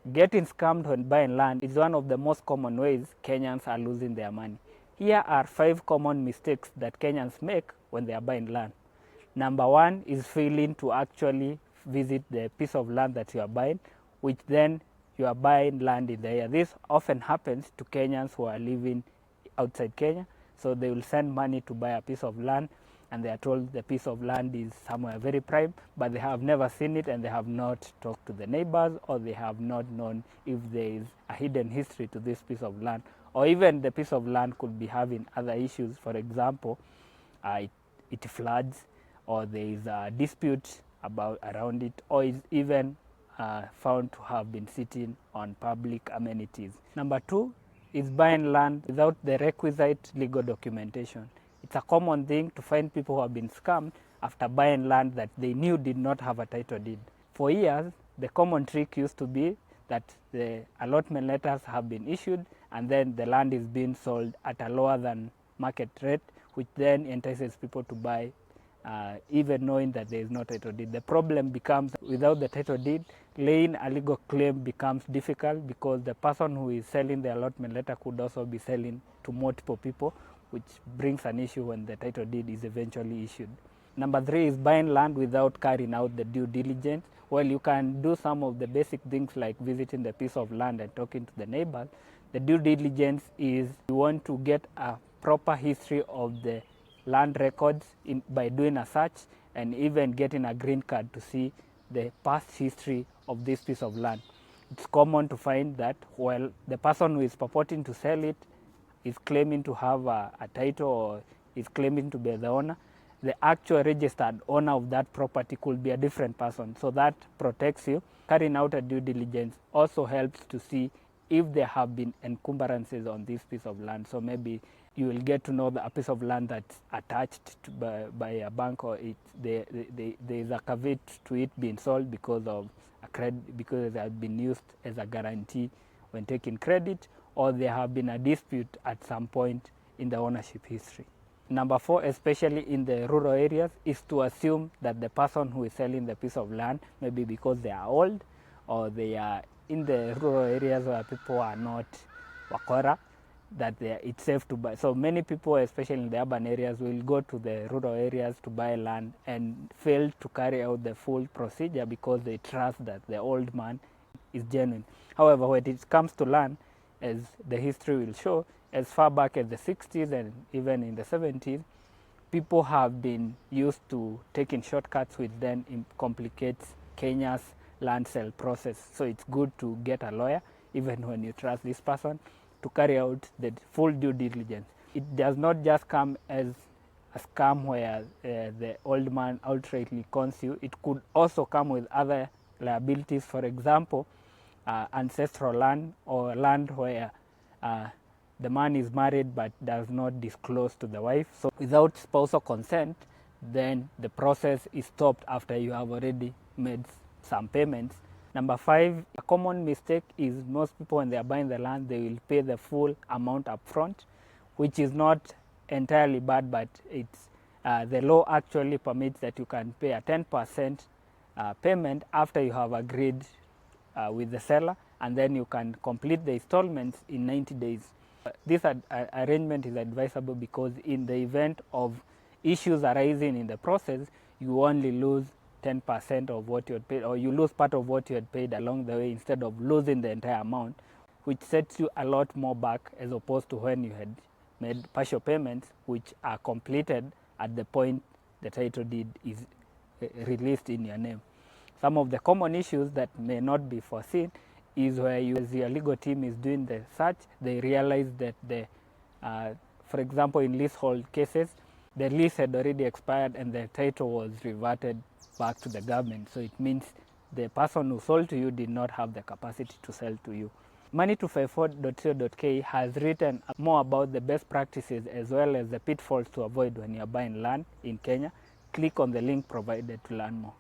Getting scammed when buying land is one of the most common ways Kenyans are losing their money. Here are 5 common mistakes that Kenyans make when they are buying land. Number 1 is failing to actually visit the piece of land that you are buying, which then you are buying land in the area. This often happens to Kenyans who are living outside Kenya. So they will send money to buy a piece of land, and they are told the piece of land is somewhere very prime, but they have never seen it, and they have not talked to the neighbors, or they have not known if there is a hidden history to this piece of land, or even the piece of land could be having other issues. For example, it floods, or there is a dispute around it, or is even found to have been sitting on public amenities. Number 2 is buying land without the requisite legal documentation. It's a common thing to find people who have been scammed after buying land that they knew did not have a title deed. For years, the common trick used to be that the allotment letters have been issued, and then the land is being sold at a lower than market rate, which then entices people to buy, even knowing that there is no title deed. The problem becomes, without the title deed, laying a legal claim becomes difficult, because the person who is selling the allotment letter could also be selling to multiple people, which brings an issue when the title deed is eventually issued. Number 3 is buying land without carrying out the due diligence. Well, you can do some of the basic things like visiting the piece of land and talking to the neighbors. The due diligence is you want to get a proper history of the land records by doing a search, and even getting a green card to see the past history of this piece of land. It's common to find that while the person who is purporting to sell it is claiming to have a title, or is claiming to be the owner, the actual registered owner of that property could be a different person. So that protects you. Carrying out a due diligence also helps to see if there have been encumbrances on this piece of land. So maybe you will get to know a piece of land that's attached to by a bank, or there is a caveat to it being sold because of a credit, because it has been used as a guarantee when taking credit, or there have been a dispute at some point in the ownership history. Number 4, especially in the rural areas, is to assume that the person who is selling the piece of land, maybe because they are old, or they are in the rural areas where people are not wakora, that it's safe to buy. So many people, especially in the urban areas, will go to the rural areas to buy land and fail to carry out the full procedure because they trust that the old man is genuine. However, when it comes to land, as the history will show, as far back as the 60s and even in the 70s, people have been used to taking shortcuts, which then complicates Kenya's land sale process. So it's good to get a lawyer, even when you trust this person, to carry out the full due diligence. It does not just come as a scam where the old man outrightly cons you. It could also come with other liabilities. For example, ancestral land, or land where the man is married but does not disclose to the wife. So without spousal consent, then the process is stopped after you have already made some payments. Number 5, a common mistake is most people, when they are buying the land, they will pay the full amount up front, which is not entirely bad, but it's the law actually permits that you can pay a 10% payment after you have agreed with the seller, and then you can complete the installments in 90 days. This arrangement is advisable because in the event of issues arising in the process, you only lose 10% of what you had paid, or you lose part of what you had paid along the way, instead of losing the entire amount, which sets you a lot more back, as opposed to when you had made partial payments, which are completed at the point the title deed is released in your name. Some of the common issues that may not be foreseen is where as your legal team is doing the search, they realize that for example, in leasehold cases, the lease had already expired and the title was reverted back to the government. So it means the person who sold to you did not have the capacity to sell to you. Money254.co.ke has written more about the best practices as well as the pitfalls to avoid when you're buying land in Kenya. Click on the link provided to learn more.